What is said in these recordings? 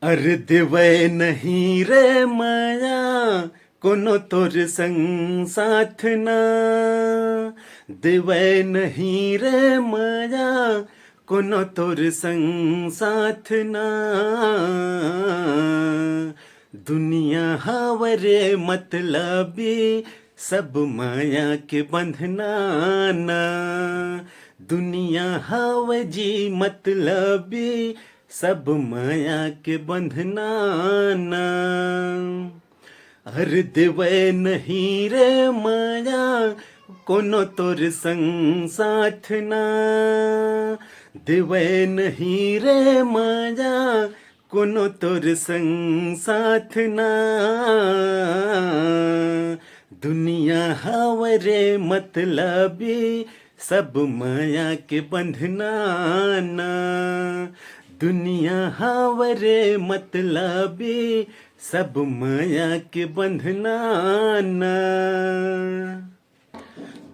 अरे देवै नहीं रे माया कोनो तोर संग साथ ना। देवै नहीं रे माया कोनो तोर संग साथ ना। दुनिया हावरे मतलबी सब माया के बंधना ना। दुनिया हाव जी मतलबी सब माया के बंधना ना। हर देवै नहीं रे माया कोनो तोर संग साथ ना। देवै नहीं रे माया कोनो तोर संग साथ ना। दुनिया हावरे मतलबी सब माया के बंधना ना। दुनिया हावरे मतलबी सब माया के बंधना ना।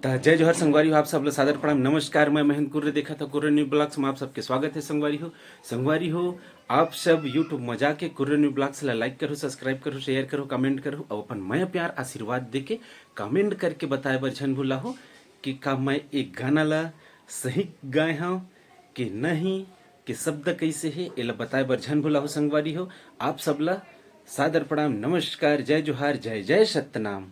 जय जोहर संगवारी हो, आप सब लोग सादर प्रणाम नमस्कार। मैं महेंद्र कुर्रे देखा था कुर्रे न्यू ब्लॉग्स में आप सबके स्वागत है। संगवारी हो आप सब यूट्यूब में जाके कुर्रे न्यू ब्लॉग्स ला लाइक करो, सब्सक्राइब करो, शेयर करो, कमेंट करो और अपन मैं प्यार आशीर्वाद देके कमेंट करके बताए बर झन भूला हो कि का मैं एक गाना ला सही गाए हूँ कि नहीं, कि शब्द कैसे है एला बताए बर झन भूला हो। संगवारी हो आप सब ला सादर प्रणाम नमस्कार, जय जोहार, जय जय सतनाम।